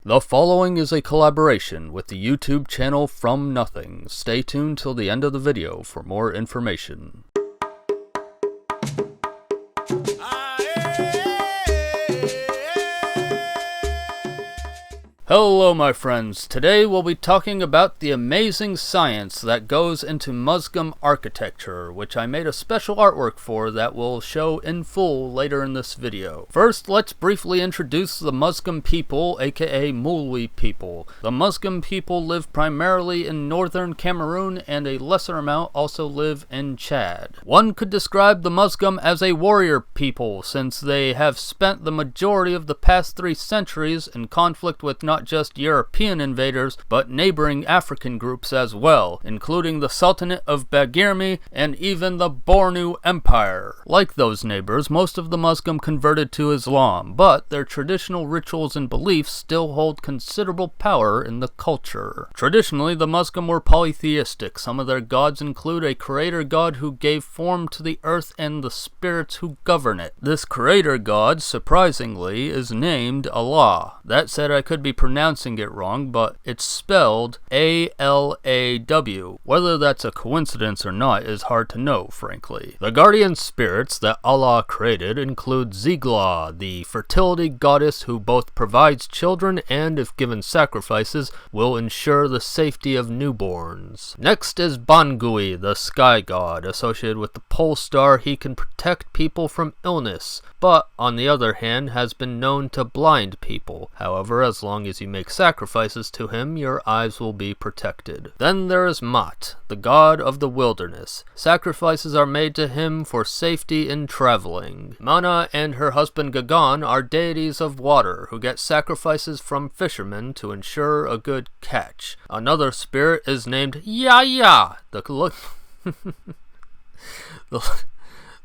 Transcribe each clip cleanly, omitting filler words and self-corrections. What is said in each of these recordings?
The following is a collaboration with the YouTube channel From Nothing. Stay tuned till the end of the video for more information. Hello my friends, today we'll be talking about the amazing science that goes into Musgum architecture, which I made a special artwork for that will show in full later in this video. First, let's briefly introduce the Musgum people, aka Mulwi people. The Musgum people live primarily in northern Cameroon and a lesser amount also live in Chad. One could describe the Musgum as a warrior people since they have spent the majority of the past 3 centuries in conflict with not just European invaders, but neighboring African groups as well, including the Sultanate of Bagirmi and even the Bornu Empire. Like those neighbors, most of the Musgum converted to Islam, but their traditional rituals and beliefs still hold considerable power in the culture. Traditionally, the Musgum were polytheistic. Some of their gods include a creator god who gave form to the earth and the spirits who govern it. This creator god, surprisingly, is named Allah. That said, I could be pronouncing it wrong, but it's spelled A-L-A-W. Whether that's a coincidence or not is hard to know, frankly. The guardian spirits that Allah created include Zigla, the fertility goddess who both provides children and, if given sacrifices, will ensure the safety of newborns. Next is Bangui, the sky god. Associated with the pole star, he can protect people from illness, but, on the other hand, has been known to blind people. However, as long as you make sacrifices to him, your eyes will be protected. Then there is Mat, the god of the wilderness. Sacrifices are made to him for safety in traveling. Mana and her husband Gagan are deities of water who get sacrifices from fishermen to ensure a good catch. Another spirit is named Yaya, the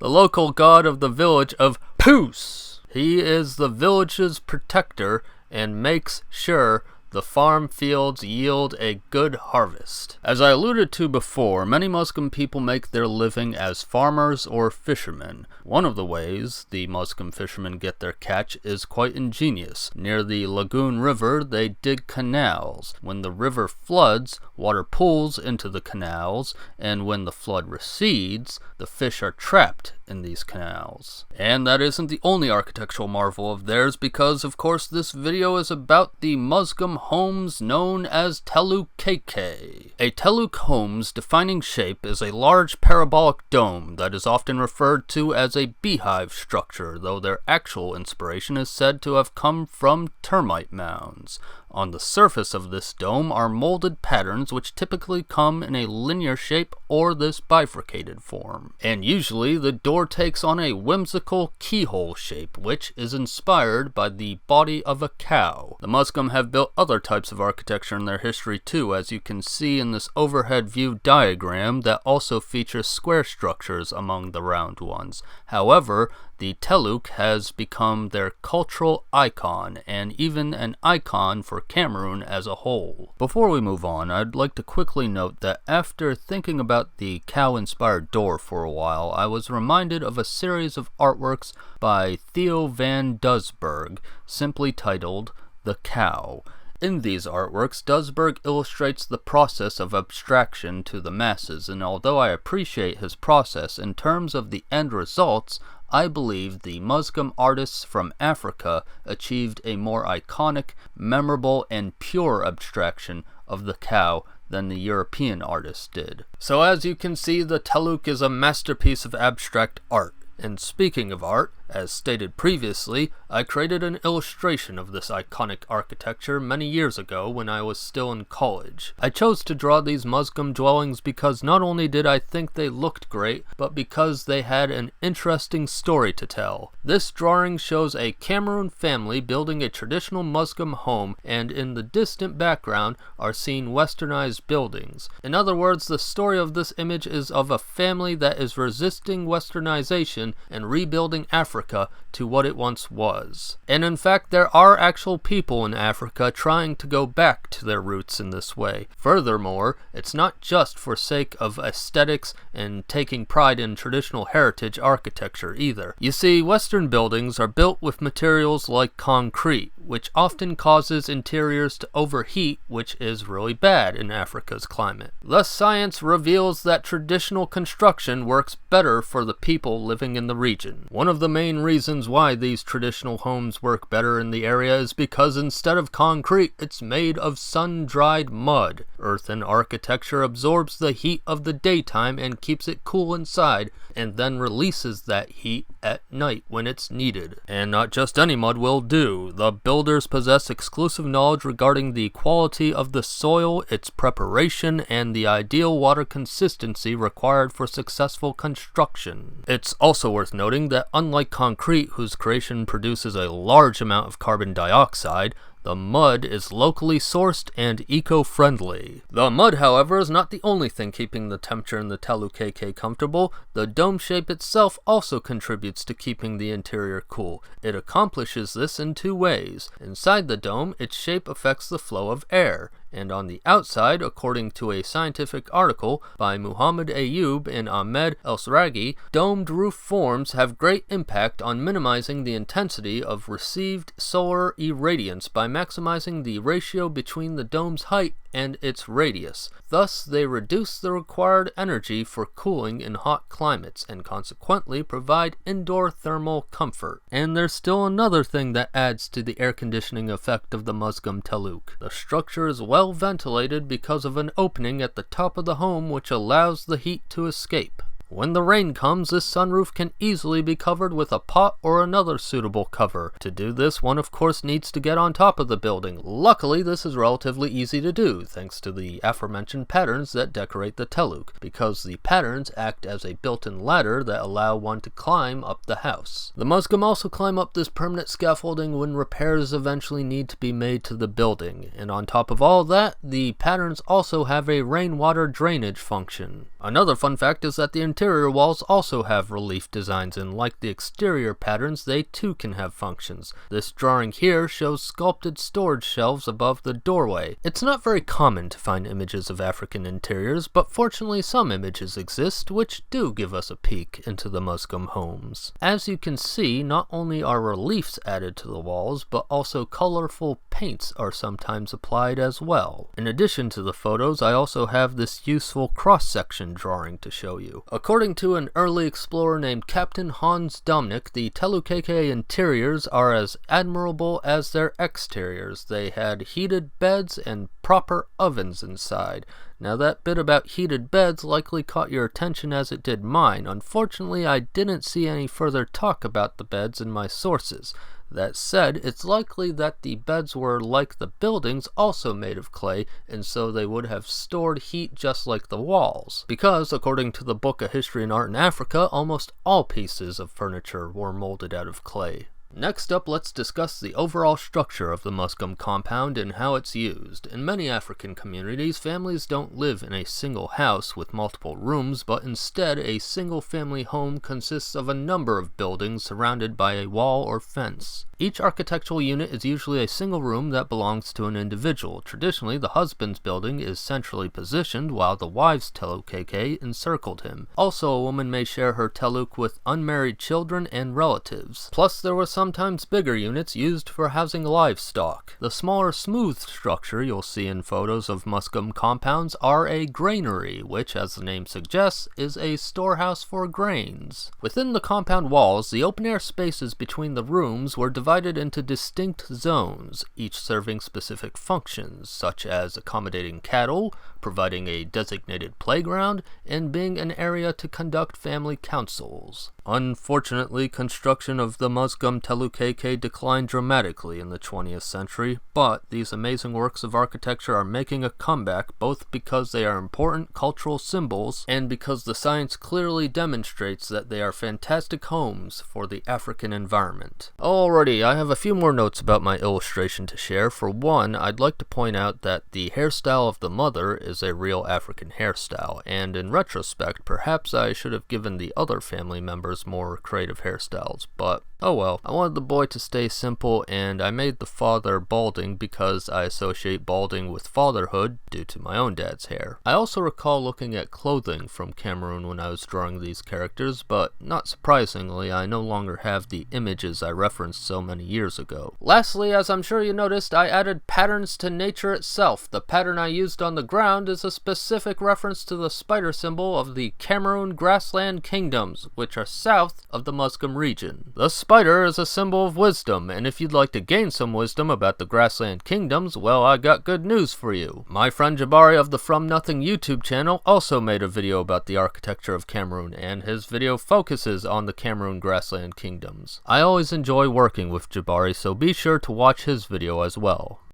local god of the village of Poos. He is the village's protector and makes sure the farm fields yield a good harvest. As I alluded to before, many Musgum people make their living as farmers or fishermen. One of the ways the Musgum fishermen get their catch is quite ingenious. Near the Lagoon River, they dig canals. When the river floods, water pools into the canals, and when the flood recedes, the fish are trapped in these canals. And that isn't the only architectural marvel of theirs, because of course this video is about the Musgum homes known as Teluk KK. A Teluk home's defining shape is a large parabolic dome that is often referred to as a beehive structure, though their actual inspiration is said to have come from termite mounds. On the surface of this dome are molded patterns which typically come in a linear shape or this bifurcated form. And usually the door takes on a whimsical keyhole shape, which is inspired by the body of a cow. The Musgum have built other types of architecture in their history too, as you can see in this overhead view diagram that also features square structures among the round ones. However, the Teluk has become their cultural icon, and even an icon for Cameroon as a whole. Before we move on, I'd like to quickly note that after thinking about the cow-inspired door for a while, I was reminded of a series of artworks by Theo van Doesburg, simply titled The Cow. In these artworks, Doesburg illustrates the process of abstraction to the masses, and although I appreciate his process, in terms of the end results, I believe the Musgum artists from Africa achieved a more iconic, memorable, and pure abstraction of the cow than the European artists did. So as you can see, the Teluk is a masterpiece of abstract art. And speaking of art, as stated previously, I created an illustration of this iconic architecture many years ago when I was still in college. I chose to draw these Musgum dwellings because not only did I think they looked great, but because they had an interesting story to tell. This drawing shows a Cameroon family building a traditional Musgum home, and in the distant background are seen westernized buildings. In other words, the story of this image is of a family that is resisting westernization and rebuilding Africa Africa to what it once was. And in fact, there are actual people in Africa trying to go back to their roots in this way. Furthermore, it's not just for sake of aesthetics and taking pride in traditional heritage architecture either. You see, Western buildings are built with materials like concrete, which often causes interiors to overheat, which is really bad in Africa's climate. Thus, science reveals that traditional construction works better for the people living in the region. One of the main reasons why these traditional homes work better in the area is because instead of concrete, it's made of sun-dried mud. Earthen architecture absorbs the heat of the daytime and keeps it cool inside, and then releases that heat at night when it's needed. And not just any mud will do. The builders possess exclusive knowledge regarding the quality of the soil, its preparation, and the ideal water consistency required for successful construction. It's also worth noting that unlike concrete, whose creation produces a large amount of carbon dioxide, the mud is locally sourced and eco-friendly. The mud, however, is not the only thing keeping the temperature in the Telu KK comfortable. The dome shape itself also contributes to keeping the interior cool. It accomplishes this in two ways. Inside the dome, its shape affects the flow of air, and on the outside, according to a scientific article by Muhammad Ayoub and Ahmed El-Sragi, domed roof forms have great impact on minimizing the intensity of received solar irradiance by maximizing the ratio between the dome's height and its radius. Thus, they reduce the required energy for cooling in hot climates and consequently provide indoor thermal comfort. And there's still another thing that adds to the air conditioning effect of the Musgum Teluk. The structure is well ventilated because of an opening at the top of the home which allows the heat to escape. When the rain comes, this sunroof can easily be covered with a pot or another suitable cover. To do this, one of course needs to get on top of the building. Luckily, this is relatively easy to do, thanks to the aforementioned patterns that decorate the Teluk, because the patterns act as a built-in ladder that allow one to climb up the house. The Musgum also climb up this permanent scaffolding when repairs eventually need to be made to the building, and on top of all that, the patterns also have a rainwater drainage function. Another fun fact is that the interior walls also have relief designs, and like the exterior patterns, they too can have functions. This drawing here shows sculpted storage shelves above the doorway. It's not very common to find images of African interiors, but fortunately some images exist which do give us a peek into the Musgum homes. As you can see, not only are reliefs added to the walls, but also colorful paints are sometimes applied as well. In addition to the photos, I also have this useful cross-section drawing to show you. According to an early explorer named Captain Hans Dominic, the Telu KK interiors are as admirable as their exteriors. They had heated beds and proper ovens inside. Now that bit about heated beds likely caught your attention as it did mine. Unfortunately, I didn't see any further talk about the beds in my sources. That said, it's likely that the beds were, like the buildings, also made of clay, and so they would have stored heat just like the walls. Because, according to the book A History in Art in Africa, almost all pieces of furniture were molded out of clay. Next up, let's discuss the overall structure of the Musgum compound and how it's used. In many African communities, families don't live in a single house with multiple rooms, but instead a single family home consists of a number of buildings surrounded by a wall or fence. Each architectural unit is usually a single room that belongs to an individual. Traditionally, the husband's building is centrally positioned, while the wife's Telu KK encircled him. Also, a woman may share her Teluk with unmarried children and relatives. Plus, there were sometimes bigger units used for housing livestock. The smaller, smooth structure you'll see in photos of Musgum compounds are a granary, which, as the name suggests, is a storehouse for grains. Within the compound walls, the open-air spaces between the rooms were divided into distinct zones, each serving specific functions, such as accommodating cattle, providing a designated playground, and being an area to conduct family councils. Unfortunately, construction of the Musgum Telu KK declined dramatically in the 20th century, but these amazing works of architecture are making a comeback both because they are important cultural symbols and because the science clearly demonstrates that they are fantastic homes for the African environment. Alrighty, I have a few more notes about my illustration to share. For one, I'd like to point out that the hairstyle of the mother is a real African hairstyle, and in retrospect, perhaps I should have given the other family members more creative hairstyles, but oh well. I wanted the boy to stay simple, and I made the father balding because I associate balding with fatherhood due to my own dad's hair. I also recall looking at clothing from Cameroon when I was drawing these characters, but not surprisingly, I no longer have the images I referenced so many years ago. Lastly, as I'm sure you noticed, I added patterns to nature itself. The pattern I used on the ground is a specific reference to the spider symbol of the Cameroon grassland kingdoms, which are south of the Musgum region. The spider is a symbol of wisdom, and if you'd like to gain some wisdom about the grassland kingdoms, well, I got good news for you. My friend Jabari of the From Nothing YouTube channel also made a video about the architecture of Cameroon, and his video focuses on the Cameroon grassland kingdoms. I always enjoy working with Jabari, so be sure to watch his video as well.